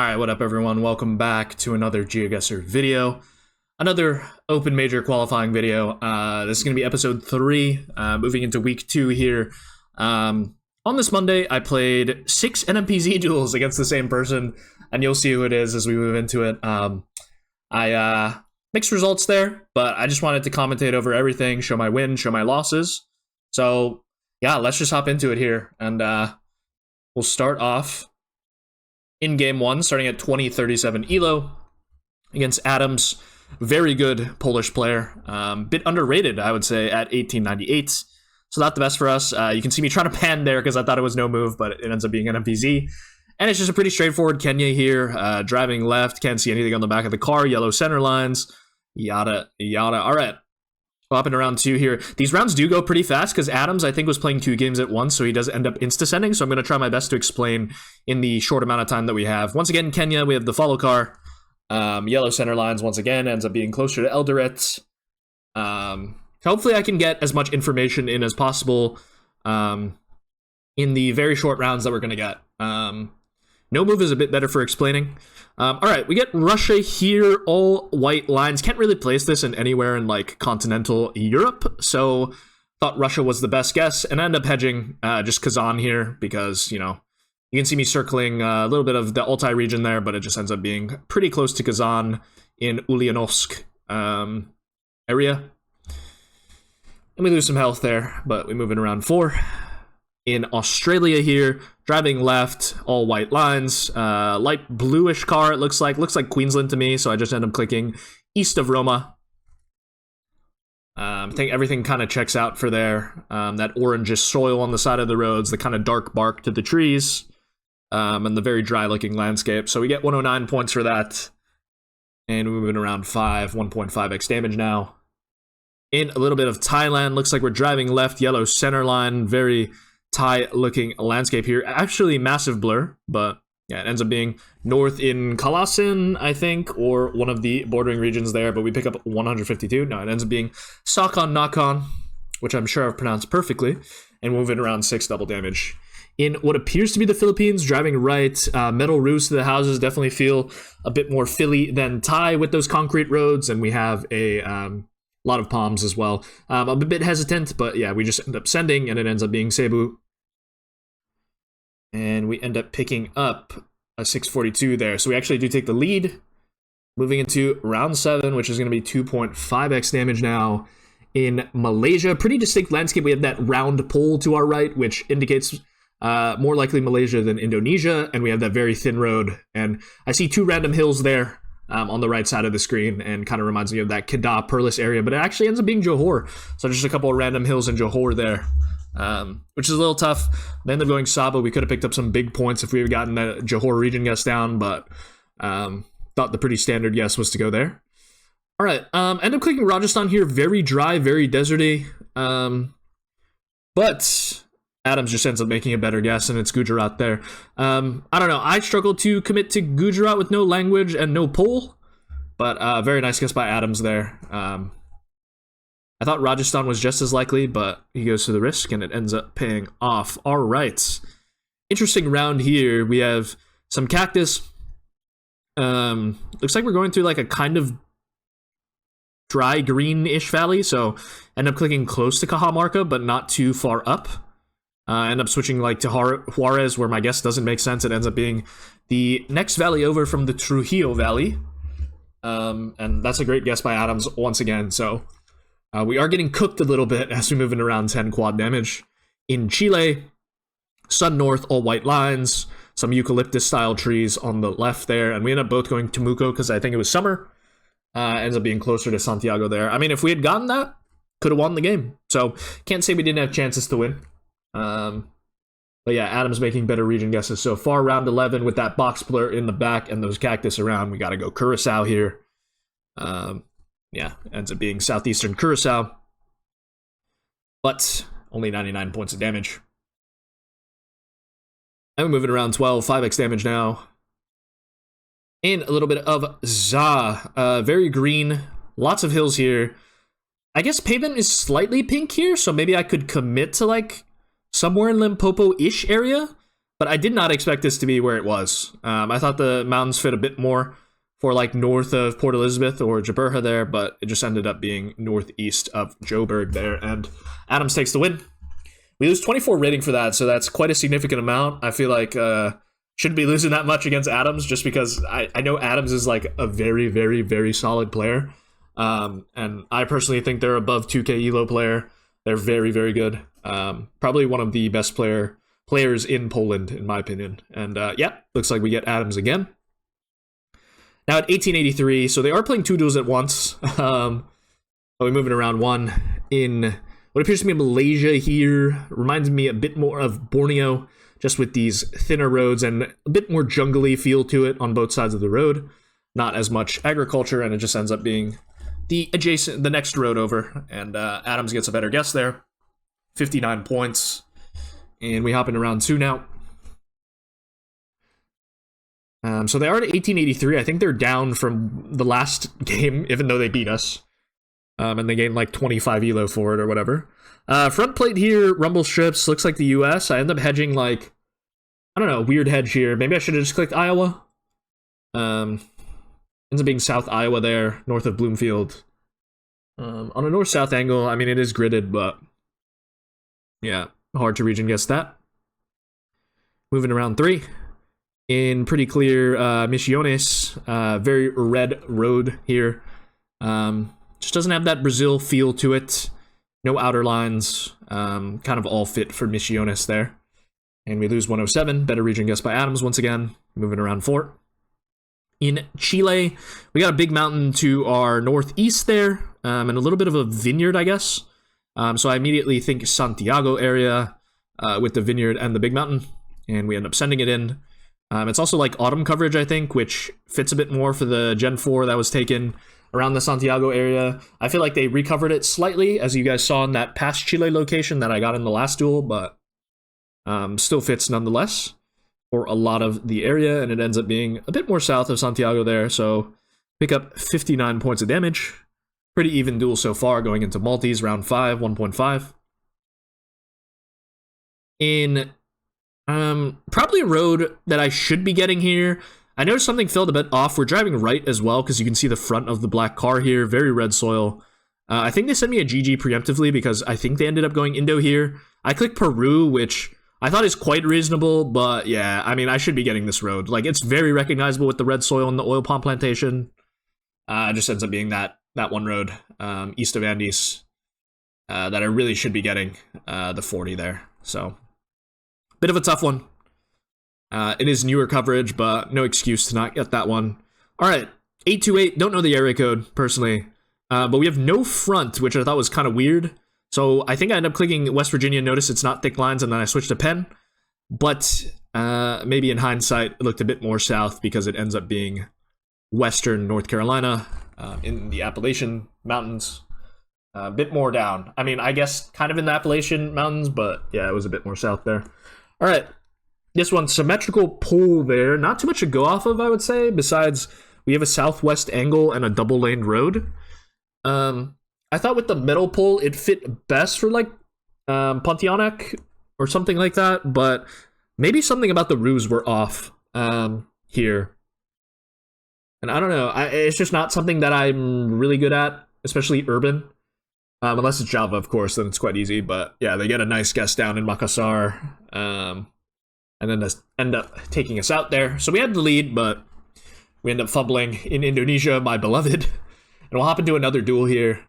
Alright, what up everyone? Welcome back to another GeoGuessr video. Another Open Major Qualifying video. This is going to be episode 3, moving into week 2 here. On this Monday, I played 6 NMPZ duels against the same person, and you'll see who it is as we move into it. Mixed results there, but I just wanted to commentate over everything, show my wins, show my losses. So, yeah, let's just hop into it here, and we'll start off in game 1, starting at 2037 Elo against Adams. Very good Polish player. Bit underrated, I would say, at 1898. So not the best for us. You can see me trying to pan there because I thought it was no move, but it ends up being an MPZ. And it's just a pretty straightforward Kenya here. Driving left, can't see anything on the back of the car. Yellow center lines. Yada, yada. All right. Hopping around 2 here. These rounds do go pretty fast because Adams, I think, was playing 2 games at once, so he does end up insta-sending. So I'm going to try my best to explain in the short amount of time that we have. Once again, Kenya, we have the follow car. Yellow center lines, once again, ends up being closer to Eldoret. Hopefully I can get as much information in as possible in the very short rounds that we're going to get. No move is a bit better for explaining. All right, we get Russia here, all white lines. Can't really place this in anywhere in like continental Europe, so thought Russia was the best guess, and I end up hedging just Kazan here because, you know, you can see me circling a little bit of the Altai region there, but it just ends up being pretty close to Kazan in Ulyanovsk area. And we lose some health there, but we move in around 4. In Australia here, driving left, all white lines, light bluish car, it looks like Queensland to me, so I just end up clicking east of Roma. I think everything kind of checks out for there. That orangish soil on the side of the roads, the kind of dark bark to the trees, and the very dry looking landscape. So we get 109 points for that, and we're moving around 5, 1.5x damage now. In a little bit of Thailand, looks like we're driving left, yellow center line, very Thai looking landscape here. Actually massive blur, but yeah, it ends up being north in Kalasin, I think, or one of the bordering regions there, but we pick up 152. No, it ends up being Sakon Nakhon, which I'm sure I've pronounced perfectly, and moving around 6 double damage. In what appears to be the Philippines, driving right, metal roofs to the houses definitely feel a bit more Philly than Thai with those concrete roads, and we have a lot of palms as well. I'm a bit hesitant, but yeah, we just end up sending, and it ends up being Cebu. And we end up picking up a 642 there. So we actually do take the lead. Moving into round 7, which is going to be 2.5x damage now in Malaysia. Pretty distinct landscape. We have that round pole to our right, which indicates more likely Malaysia than Indonesia. And we have that very thin road. And I see 2 random hills there on the right side of the screen, and kind of reminds me of that Kedah, Perlis area. But it actually ends up being Johor. So just a couple of random hills in Johor there. Which is a little tough. They ended up going Sabah. We could have picked up some big points if we had gotten the Johor region guess down, but thought the pretty standard guess was to go there. All right, end up clicking Rajasthan here. Very dry, very deserty. But Adams just ends up making a better guess, and it's Gujarat there. I don't know. I struggle to commit to Gujarat with no language and no poll, but very nice guess by Adams there. I thought Rajasthan was just as likely, but he goes to the risk, and it ends up paying off. All right. Interesting round here. We have some cactus. Looks like we're going through like a kind of dry greenish valley, so end up clicking close to Cajamarca, but not too far up. End up switching like to Juarez, where my guess doesn't make sense. It ends up being the next valley over from the Trujillo Valley. And that's a great guess by Adams once again, so... we are getting cooked a little bit as we move into round 10 quad damage. In Chile, sun north, all white lines, some eucalyptus style trees on the left there, and we end up both going Temuco because I think it was summer. Ends up being closer to Santiago there. I mean, if we had gotten that, could have won the game. So can't say we didn't have chances to win. But yeah, Adams making better region guesses so far. Round 11 with that box blur in the back and those cactus around. We got to go Curacao here. Yeah, ends up being southeastern Curacao, but only 99 points of damage. And we're moving around 12, 5x damage now. And a little bit of Za, very green, lots of hills here. I guess pavement is slightly pink here, so maybe I could commit to like somewhere in Limpopo-ish area. but I did not expect this to be where it was. I thought the mountains fit a bit more for like north of Port Elizabeth or Jaberha there, but it just ended up being northeast of Joburg there, and Adams takes the win. We lose 24 rating for that, so that's quite a significant amount. I feel like shouldn't be losing that much against Adams, just because I know Adams is like a very, very, very solid player, and I personally think they're above 2K Elo player. They're very, very good. Probably one of the best players in Poland, in my opinion. And yeah, looks like we get Adams again. Now at 1883, so they are playing 2 duels at once. But we're moving around one in what appears to be Malaysia here. Reminds me a bit more of Borneo, just with these thinner roads and a bit more jungly feel to it on both sides of the road. Not as much agriculture, and it just ends up being the next road over. And Adams gets a better guess there. 59 points. And we hop into round 2 now. So they are at 1883. I think they're down from the last game, even though they beat us. And they gained like 25 elo for it or whatever. Front plate here, rumble strips, looks like the US. I end up hedging like, I don't know, weird hedge here. Maybe I should have just clicked Iowa. Ends up being South Iowa there, north of Bloomfield. On a north-south angle, I mean, it is gridded, but yeah, hard to region guess that. Moving to round 3. In pretty clear Misiones, very red road here. Just doesn't have that Brazil feel to it. No outer lines. Kind of all fit for Misiones there. And we lose 107. Better region guess by Adams once again. Moving around 4. In Chile, we got a big mountain to our northeast there. And a little bit of a vineyard, I guess. So I immediately think Santiago area with the vineyard and the big mountain. And we end up sending it in. It's also like autumn coverage, I think, which fits a bit more for the Gen 4 that was taken around the Santiago area. I feel like they recovered it slightly, as you guys saw in that past Chile location that I got in the last duel, but still fits nonetheless for a lot of the area, and it ends up being a bit more south of Santiago there, so pick up 59 points of damage. Pretty even duel so far, going into Maltese, round 5, 1.5. In probably a road that I should be getting here. I noticed something felt a bit off. We're driving right as well, because you can see the front of the black car here. Very red soil. I think they sent me a GG preemptively, because I think they ended up going Indo here. I clicked Peru, which I thought is quite reasonable, but yeah, I mean, I should be getting this road. Like, it's very recognizable with the red soil and the oil palm plantation. It just ends up being that one road, east of Andes, that I really should be getting the 40 there. So, bit of a tough one. It is newer coverage, but no excuse to not get that one. All right, 828, don't know the area code, personally. But we have no front, which I thought was kind of weird. So I think I ended up clicking West Virginia, notice it's not thick lines, and then I switched to Penn. But maybe in hindsight, it looked a bit more south, because it ends up being western North Carolina, in the Appalachian Mountains. A bit more down. I mean, I guess kind of in the Appalachian Mountains, but yeah, it was a bit more south there. All right. This one, symmetrical pole there. Not too much to go off of, I would say, besides we have a southwest angle and a double-laned road. I thought with the middle pole, it fit best for, like, Pontianak or something like that, but maybe something about the roofs were off here. And I don't know. It's just not something that I'm really good at, especially urban. Unless it's Java, of course, then it's quite easy. But yeah, they get a nice guess down in Makassar. And then end up taking us out there. So we had the lead, but we end up fumbling in Indonesia, my beloved. And we'll hop into another duel here.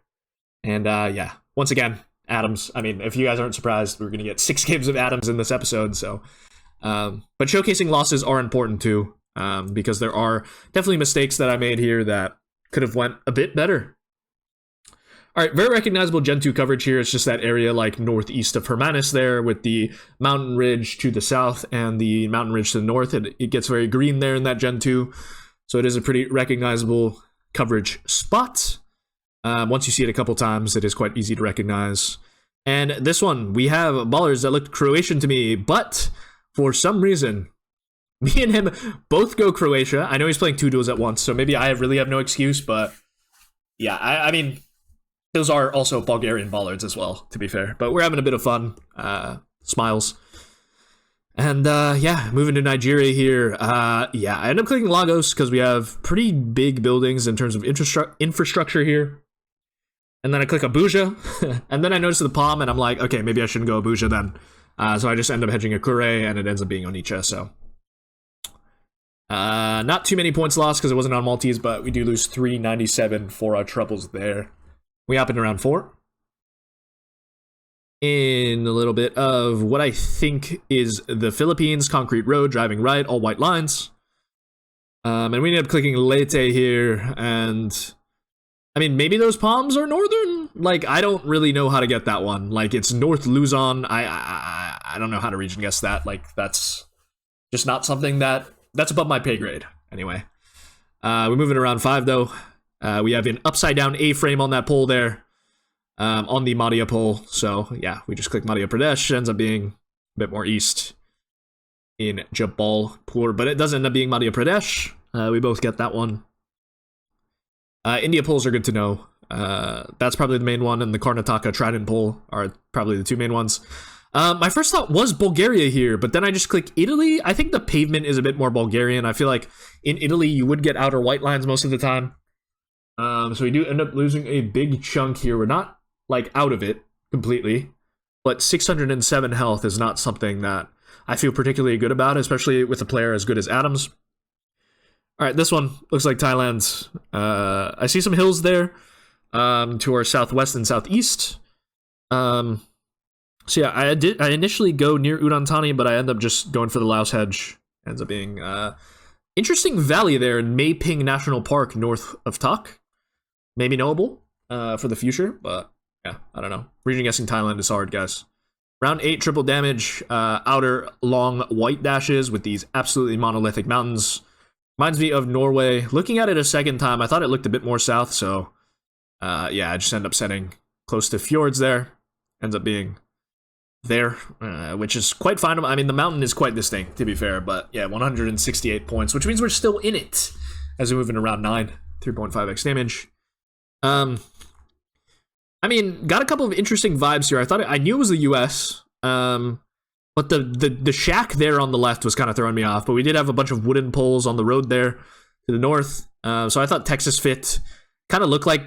And yeah, once again, Adams. I mean, if you guys aren't surprised, we're going to get 6 games of Adams in this episode. So, but showcasing losses are important too, because there are definitely mistakes that I made here that could have went a bit better. All right, very recognizable Gen 2 coverage here. It's just that area like northeast of Hermanus there with the mountain ridge to the south and the mountain ridge to the north. It gets very green there in that Gen 2. So it is a pretty recognizable coverage spot. Once you see it a couple times, it is quite easy to recognize. And this one, we have ballers that looked Croatian to me, but for some reason, me and him both go Croatia. I know he's playing 2 duels at once, so maybe I really have no excuse, but yeah, I mean, those are also Bulgarian bollards as well, to be fair. But we're having a bit of fun. Smiles. And yeah, moving to Nigeria here. Yeah, I end up clicking Lagos because we have pretty big buildings in terms of infrastructure here. And then I click Abuja, and then I notice the palm, and I'm like, okay, maybe I shouldn't go Abuja then. So I just end up hedging a Kure, and it ends up being Onitsha, so. Not too many points lost because it wasn't on Maltese, but we do lose 397 for our troubles there. We hop in around 4. In a little bit of what I think is the Philippines, concrete road, driving right, all white lines. And we ended up clicking Leyte here, and I mean, maybe those palms are northern? Like, I don't really know how to get that one. Like, it's North Luzon. I don't know how to region guess that. Like, that's just not something that's above my pay grade. Anyway, we're moving around 5, though. We have an upside-down A-frame on that pole there, on the Madhya pole. So, yeah, we just click Madhya Pradesh. Ends up being a bit more east in Jabalpur, but it does end up being Madhya Pradesh. We both get that one. India poles are good to know. That's probably the main one, and the Karnataka Trident pole are probably the 2 main ones. My first thought was Bulgaria here, but then I just click Italy. I think the pavement is a bit more Bulgarian. I feel like in Italy you would get outer white lines most of the time. So we do end up losing a big chunk here. We're not like out of it completely, but 607 health is not something that I feel particularly good about, especially with a player as good as Adams. All right, this one looks like Thailand. I see some hills there to our southwest and southeast. So yeah, I initially go near Udon Thani, but I end up just going for the Laos hedge. Ends up being interesting valley there in Mae Ping National Park north of Tak. Maybe knowable for the future, but yeah, I don't know. Region guessing Thailand is hard, guys. Round 8, triple damage, outer long white dashes with these absolutely monolithic mountains. Reminds me of Norway. Looking at it a second time, I thought it looked a bit more south, so yeah, I just end up setting close to fjords there. Ends up being there, which is quite fine. I mean, the mountain is quite distinct, to be fair, but yeah, 168 points, which means we're still in it as we move in around 9, 3.5x damage. I mean, got a couple of interesting vibes here. I knew it was the US, but the shack there on the left was kind of throwing me off, but we did have a bunch of wooden poles on the road there to the north, so I thought Texas fit. Kind of looked like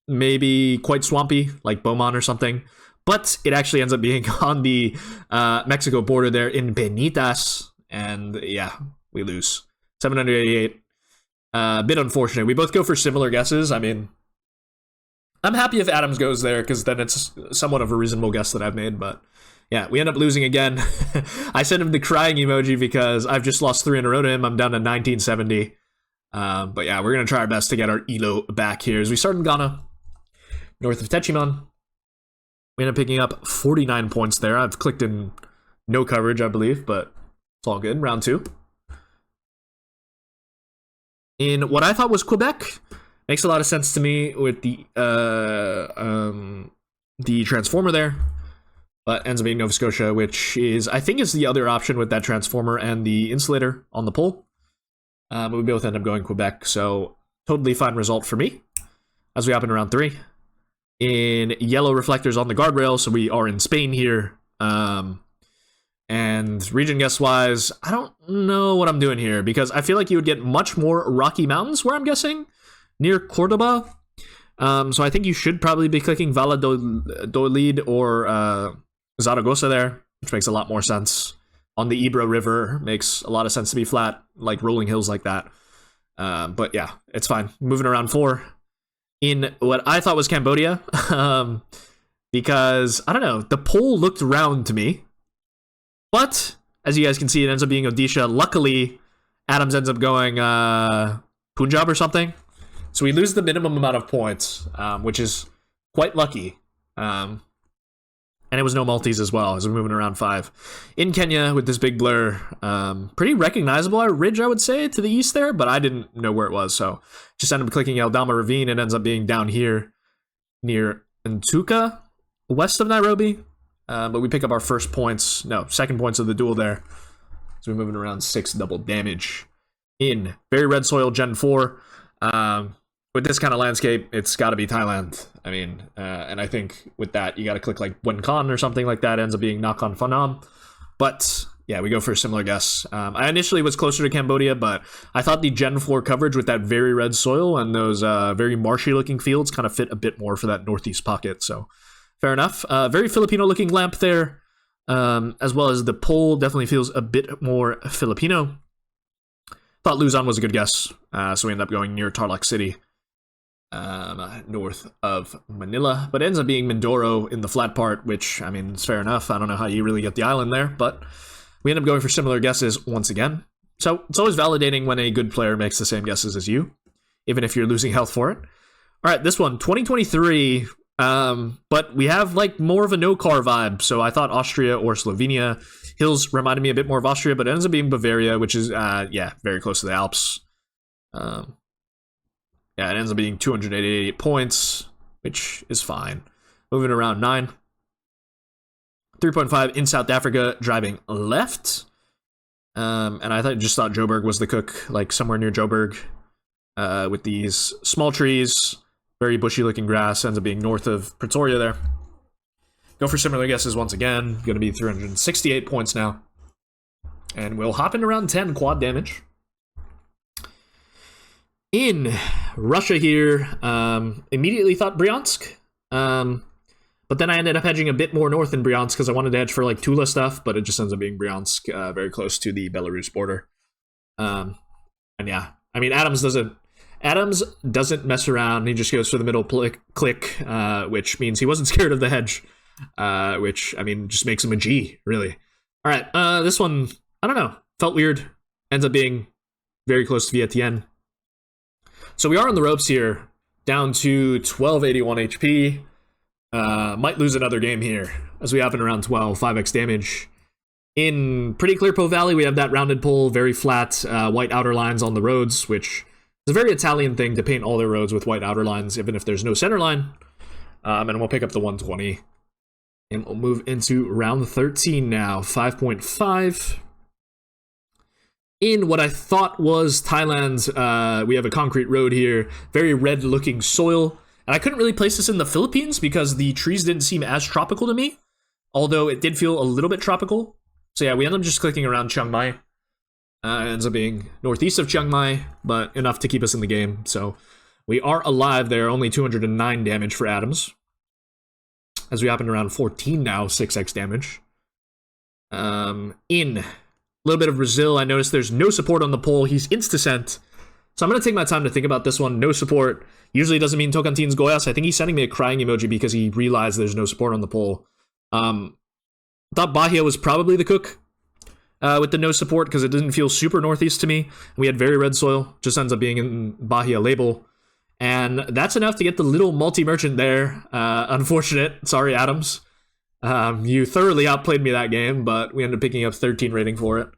maybe quite swampy, like Beaumont or something. But it actually ends up being on the Mexico border there in Benitas. And yeah, we lose. 788. A bit unfortunate. We both go for similar guesses. I mean, I'm happy if Adams goes there because then it's somewhat of a reasonable guess that I've made. But yeah, we end up losing again. I sent him the crying emoji because I've just lost 3 in a row to him. I'm down to 1970. But yeah, we're going to try our best to get our ELO back here as we start in Ghana, north of Techiman. We end up picking up 49 points there. I've clicked in no coverage, I believe, but it's all good. Round 2. In what I thought was Quebec, makes a lot of sense to me with the transformer there, but ends up being Nova Scotia, which is, I think, is the other option with that transformer and the insulator on the pole. But we both end up going Quebec, so totally fine result for me as we hop in round 3. In yellow reflectors on the guardrail, so we are in Spain here. And region guess wise, I don't know what I'm doing here because I feel like you would get much more Rocky Mountains where I'm guessing near Cordoba. So I think you should probably be clicking Valladolid or Zaragoza there, which makes a lot more sense. On the Ebro River, makes a lot of sense to be flat, like rolling hills like that. But yeah, it's fine. Moving around 4. In what I thought was Cambodia, because, I don't know, the pole looked round to me. But, as you guys can see, it ends up being Odisha. Luckily, Adams ends up going Punjab or something. So we lose the minimum amount of points, which is quite lucky. And it was no Maltese as well, as we're moving around 5. In Kenya, with this big blur, pretty recognizable ridge, I would say, to the east there, but I didn't know where it was, so just ended up clicking Eldama Ravine. It ends up being down here near Ntuka, west of Nairobi. But we pick up our second points of the duel there. So we're moving around 6 double damage. In very red soil Gen 4. With this kind of landscape, it's got to be Thailand. I mean, and I think with that, you got to click like Wenkan or something like that. It ends up being Nakhon Phanom. But yeah, we go for a similar guess. I initially was closer to Cambodia, but I thought the Gen 4 coverage with that very red soil and those very marshy-looking fields kind of fit a bit more for that northeast pocket, so fair enough. Very Filipino-looking lamp there, as well as the pole definitely feels a bit more Filipino. Thought Luzon was a good guess, so we end up going near Tarlac City, north of Manila, but it ends up being Mindoro in the flat part, which, I mean, it's fair enough. I don't know how you really get the island there, but we end up going for similar guesses once again. So it's always validating when a good player makes the same guesses as you, even if you're losing health for it. All right, this one, 2023, but we have like more of a no-car vibe, so I thought Austria or Slovenia. Hills reminded me a bit more of Austria, but it ends up being Bavaria, which is, yeah, very close to the Alps. Yeah, it ends up being 288 points, which is fine. Moving around 9. 3.5 in South Africa, driving left. And I just thought Joburg was the cook, like somewhere near Joburg, with these small trees, very bushy looking grass, ends up being north of Pretoria there. Go for similar guesses once again. Going to be 368 points now. And we'll hop into round 10, quad damage. In Russia here, immediately thought Bryansk. But then I ended up hedging a bit more north in Bryansk because I wanted to hedge for like Tula stuff, but it just ends up being Bryansk, very close to the Belarus border. And yeah, I mean, Adams doesn't mess around. He just goes for the middle click, which means he wasn't scared of the hedge. Which, I mean, just makes him a G, really. All right, this one, I don't know, felt weird. Ends up being very close to Vientiane. So we are on the ropes here, down to 1281 HP. Might lose another game here, as we happen around 12, 5x damage. In pretty clear Po Valley, we have that rounded pole, very flat, white outer lines on the roads, which is a very Italian thing to paint all their roads with white outer lines, even if there's no center line. And we'll pick up the 120. And we'll move into round 13 now, 5.5. In what I thought was Thailand, we have a concrete road here, very red-looking soil. And I couldn't really place this in the Philippines because the trees didn't seem as tropical to me, although it did feel a little bit tropical. So yeah, we end up just clicking around Chiang Mai. It ends up being northeast of Chiang Mai, but enough to keep us in the game. So we are alive there, only 209 damage for Adams. As we happen around 14 now, 6x damage. In a little bit of Brazil, I noticed there's no support on the pole. He's insta-sent. So I'm going to take my time to think about this one. No support. Usually doesn't mean Tocantins Goiás. I think he's sending me a crying emoji because he realized there's no support on the pole. Thought Bahia was probably the cook with the no support because it didn't feel super northeast to me. We had very red soil. Just ends up being in Bahia label. And that's enough to get the little multi-merchant there. Unfortunate. Sorry, Adams. You thoroughly outplayed me that game, but we ended up picking up 13 rating for it.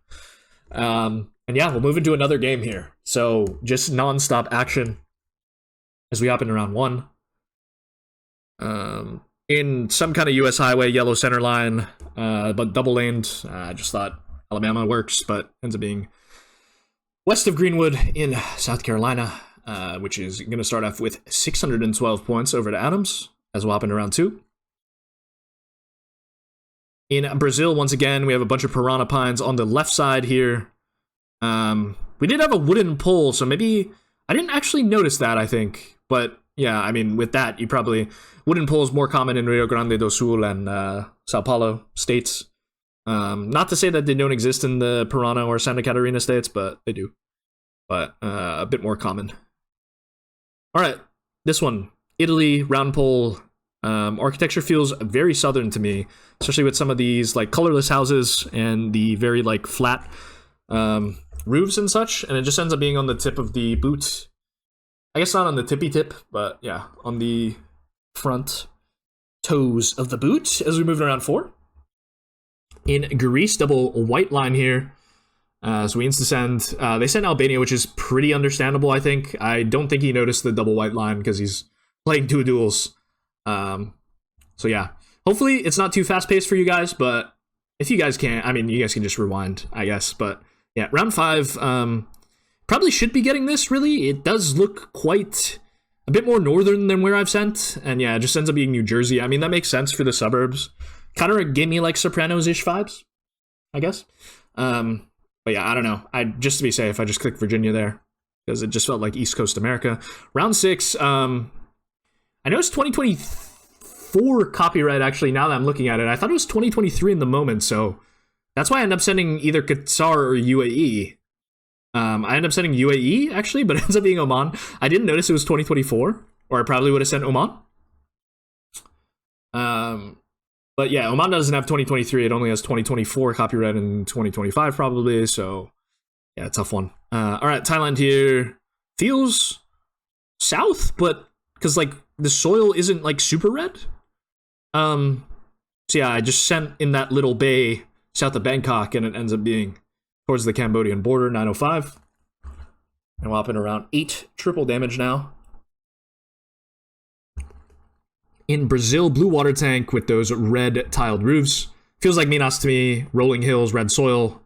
And yeah, we'll move into another game here. So just non-stop action as we hop into round 1. In some kind of US highway, yellow center line, but double laned. I just thought Alabama works, but ends up being west of Greenwood in South Carolina. Which is going to start off with 612 points over to Adams as we'll hop into round 2. In Brazil, once again, we have a bunch of piranha pines on the left side here. We did have a wooden pole, so maybe I didn't actually notice that, I think. But yeah, I mean, with that, you probably wooden pole is more common in Rio Grande do Sul and Sao Paulo states. Not to say that they don't exist in the Parana or Santa Catarina states, but they do. But a bit more common. All right, this one, Italy, round pole. Architecture feels very southern to me, especially with some of these like colorless houses and the very like flat roofs and such. And it just ends up being on the tip of the boot. I guess not on the tippy tip, but yeah, on the front toes of the boot as we move around 4. In Greece, double white line here. So we insta-send. They sent Albania, which is pretty understandable, I think. I don't think he noticed the double white line because he's playing 2 duels. So yeah. Hopefully it's not too fast-paced for you guys, but if you guys can't, I mean, you guys can just rewind, I guess. But yeah, round 5. Probably should be getting this, really. It does look quite a bit more northern than where I've sent. And yeah, it just ends up being New Jersey. I mean, that makes sense for the suburbs. Kind of gave me like Sopranos-ish vibes, I guess. But yeah, I don't know. Just to be safe, I just clicked Virginia there because it just felt like East Coast America. Round 6. I noticed 2024 copyright. Actually, now that I'm looking at it, I thought it was 2023 in the moment. So that's why I end up sending either Qatar or UAE. I ended up sending UAE actually, but it ends up being Oman. I didn't notice it was 2024, or I probably would have sent Oman. But yeah, Oman doesn't have 2023. It only has 2024 copyright and 2025 probably. So yeah, tough one. All right, Thailand here feels south, but because like the soil isn't like super red. So yeah, I just sent in that little bay south of Bangkok, and it ends up being towards the Cambodian border, 905. And we're up in around 8 triple damage now. In Brazil, blue water tank with those red tiled roofs. Feels like Minas to me. Rolling hills, red soil.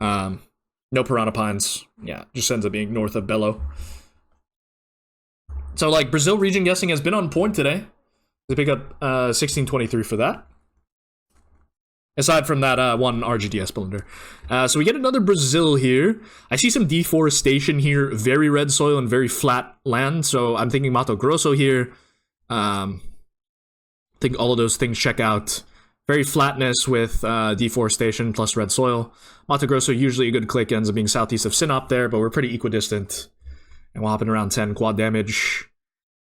No piranha pines. Yeah, just ends up being north of Belo. So like Brazil region guessing has been on point today. They pick up 1623 for that. Aside from that one RGDS blunder. So we get another Brazil here. I see some deforestation here. Very red soil and very flat land. So I'm thinking Mato Grosso here. I think all of those things check out. Very flatness with deforestation plus red soil. Mato Grosso usually a good click, ends up being southeast of Sinop there, but we're pretty equidistant. And we'll hop in around 10 quad damage.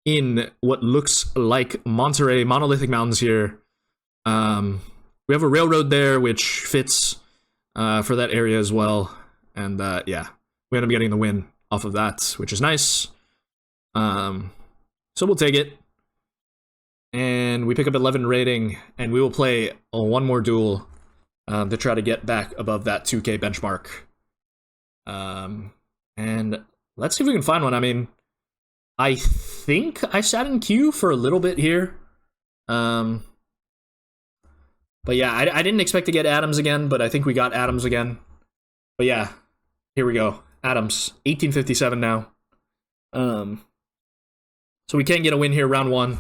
In what looks like Monterey, monolithic mountains here. We have a railroad there, which fits for that area as well. And yeah, we end up getting the win off of that, which is nice. So we'll take it. And we pick up 11 rating, and we will play one more duel to try to get back above that 2K benchmark. And let's see if we can find one. I mean, I think I sat in queue for a little bit here. But yeah, I didn't expect to get Adams again, but I think we got Adams again. But yeah, here we go. Adams, 1857 now. So we can get a win here, round 1.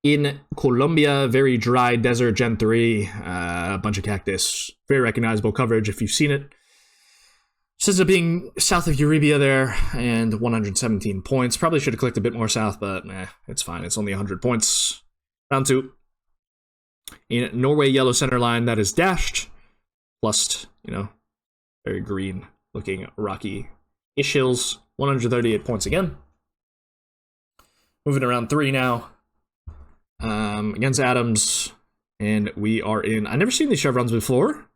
In Colombia, very dry desert, Gen 3, a bunch of cactus. Very recognizable coverage if you've seen it. This ends up being south of Euribia there, and 117 points. Probably should have clicked a bit more south, but it's fine. It's only 100 points. Round 2. In Norway, yellow center line, that is dashed. Plus, very green looking rocky-ish hills. 138 points again. Moving around 3 now. Against Adams. And we are in... I've never seen these chevrons before.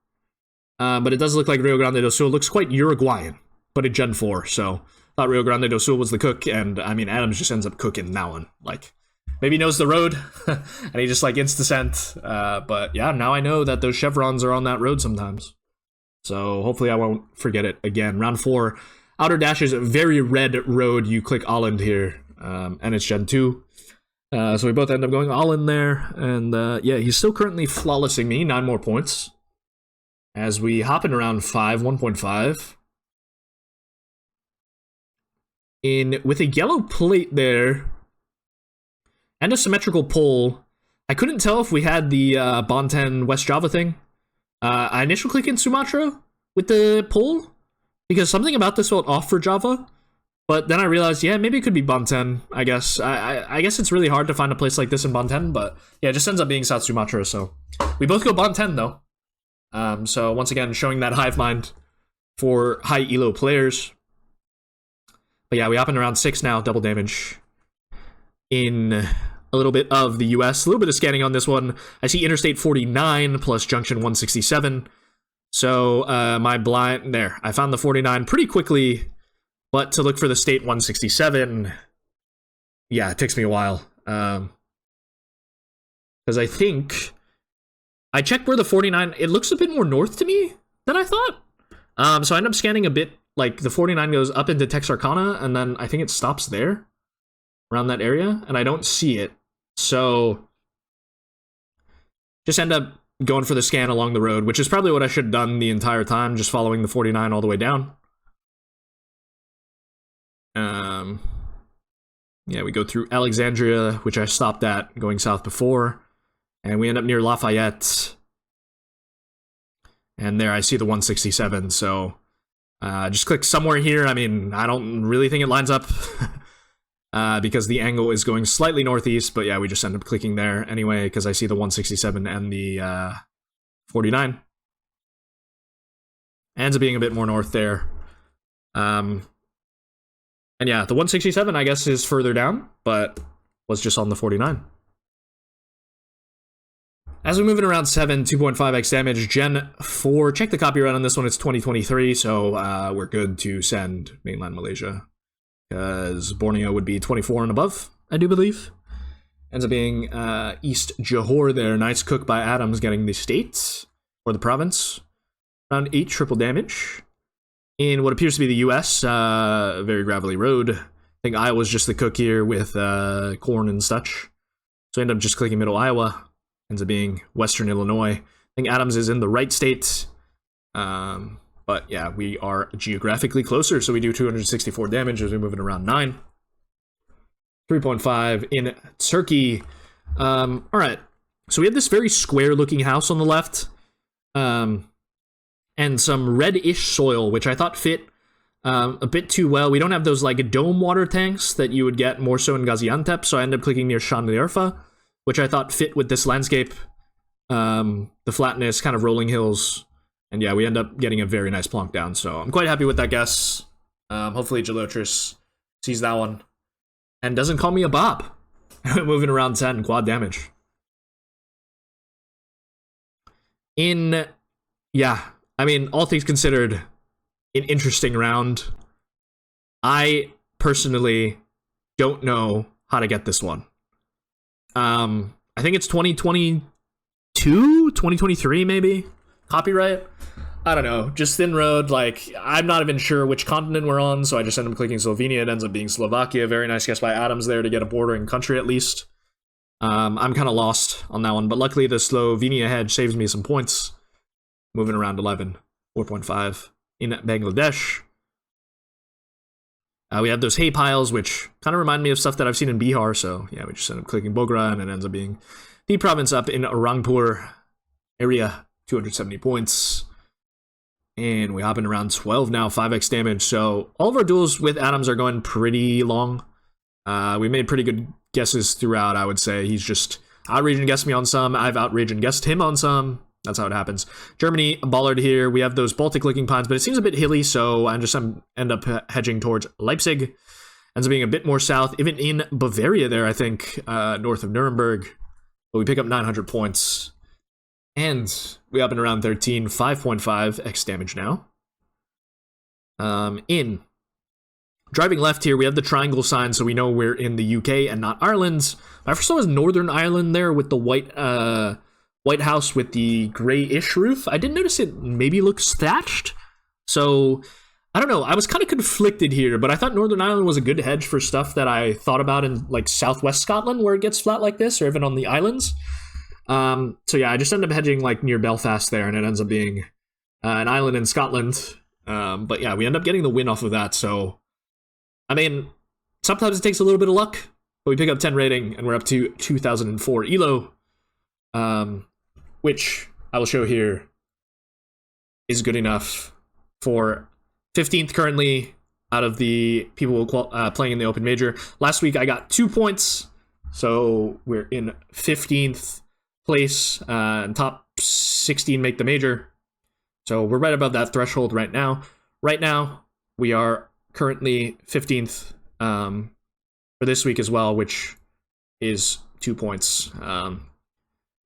But it does look like Rio Grande do Sul. It looks quite Uruguayan. But in Gen 4. So, thought Rio Grande do Sul was the cook. And, I mean, Adams just ends up cooking that one. Like, maybe he knows the road. And he just, like, insta-sent. But, yeah, now I know that those chevrons are on that road sometimes. So, hopefully I won't forget it again. Round 4. Outer Dash is a very red road. You click Holland here. And it's Gen 2. So we both end up going all in there. And yeah, he's still currently flawlessing me. 9 more points. As we hop in around 5, 1.5. With a yellow plate there. And a symmetrical pole. I couldn't tell if we had the Bonten West Java thing. I initially click in Sumatra with the pole. Because something about this felt off for Java. But then I realized, yeah, maybe it could be Bonten, I guess. I guess it's really hard to find a place like this in Bonten, but yeah, it just ends up being South Sumatra, so. We both go Bonten, though. So once again, showing that hive mind for high elo players. But yeah, we hop in around 6 now, double damage. In a little bit of the US, a little bit of scanning on this one. I see Interstate 49 plus Junction 167. So my blind, there, I found the 49 pretty quickly. But to look for the state 167, yeah, it takes me a while. Because I think I checked where the 49, it looks a bit more north to me than I thought. So I end up scanning a bit, like the 49 goes up into Texarkana, and then I think it stops there, around that area, and I don't see it. So just end up going for the scan along the road, which is probably what I should have done the entire time, just following the 49 all the way down. Yeah, we go through Alexandria, which I stopped at going south before, and we end up near Lafayette. And there I see the 167, so just click somewhere here. I mean, I don't really think it lines up because the angle is going slightly northeast, but yeah, we just end up clicking there anyway because I see the 167 and the 49. Ends up being a bit more north there. And yeah, the 167, I guess, is further down, but was just on the 49. As we move in around 7, 2.5x damage, Gen 4. Check the copyright on this one, it's 2023, so we're good to send mainland Malaysia. Because Borneo would be 24 and above, I do believe. Ends up being East Johor there. Nice cook by Adams getting the state, or the province. Around 8 triple damage. In what appears to be the US, very gravelly road. I think Iowa's just the cook here with corn and such. So I end up just clicking middle Iowa. Ends up being Western Illinois. I think Adams is in the right state. But yeah, we are geographically closer, so we do 264 damage as we move it around 9. 3.5 in Turkey. Alright, so we have this very square-looking house on the left. And some reddish soil, which I thought fit a bit too well. We don't have those like dome water tanks that you would get more so in Gaziantep, so I ended up clicking near Şanlıurfa, which I thought fit with this landscape. The flatness, kind of rolling hills. And yeah, we end up getting a very nice plonk down, so I'm quite happy with that guess. Hopefully Gelotris sees that one and doesn't call me a Bob. Moving around 10, quad damage. Yeah, I mean, all things considered, an interesting round. I personally don't know how to get this one. I think it's 2022, 2023 maybe. Copyright? I don't know. Just thin road. Like, I'm not even sure which continent we're on, so I just end up clicking Slovenia. It ends up being Slovakia. Very nice guess by Adams there to get a bordering country at least. I'm kind of lost on that one, but luckily the Slovenia hedge saves me some points. Moving around 11, 4.5 in Bangladesh. We have those hay piles, which kind of remind me of stuff that I've seen in Bihar, so yeah, we just end up clicking Bogra, and it ends up being the province up in Rangpur area, 270 points. And we hop in around 12 now, 5x damage, so all of our duels with Adams are going pretty long. We made pretty good guesses throughout, I would say. He's just out-region guessed me on some, I've out-region guessed him on some. That's how it happens. Germany, Bollard here. We have those Baltic-looking pines, but it seems a bit hilly, so I just end up hedging towards Leipzig. Ends up being a bit more south, even in Bavaria there, I think, north of Nuremberg. But we pick up 900 points. And we up in around 13, 5.5 X damage now. In driving left here, we have the triangle sign, so we know we're in the UK and not Ireland. I first saw Northern Ireland there with the White House with the grayish roof. I didn't notice it maybe looks thatched. So, I don't know. I was kind of conflicted here, but I thought Northern Ireland was a good hedge for stuff that I thought about in like southwest Scotland where it gets flat like this, or even on the islands. So yeah, I just ended up hedging like near Belfast there, and it ends up being an island in Scotland. But yeah, we end up getting the win off of that. So, I mean, sometimes it takes a little bit of luck, but we pick up 10 rating, and we're up to 2004 ELO. Which I will show here is good enough for 15th currently out of the people playing in the Open Major. Last week I got 2 points, so we're in 15th place, and top 16 make the major. So we're right above that threshold right now. Right now, we are currently 15th for this week as well, which is 2 points.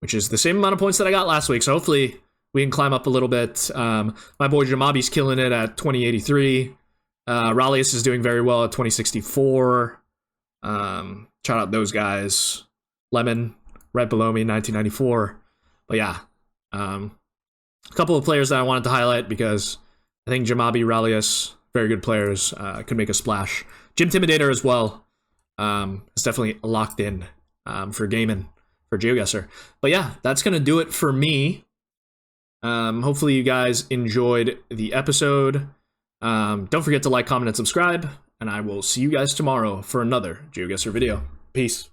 Which is the same amount of points that I got last week. So hopefully we can climb up a little bit. My boy Jamabi's killing it at 2083. Rallius is doing very well at 2064. Shout out those guys. Lemon, right below me, 1994. But yeah, a couple of players that I wanted to highlight because I think Jamabi, Rallius, very good players, could make a splash. Jim Timidator as well is definitely locked in for gaming. For GeoGuessr. But yeah, that's going to do it for me. Hopefully you guys enjoyed the episode. Don't forget to like, comment, and subscribe. And I will see you guys tomorrow for another GeoGuessr video. Peace.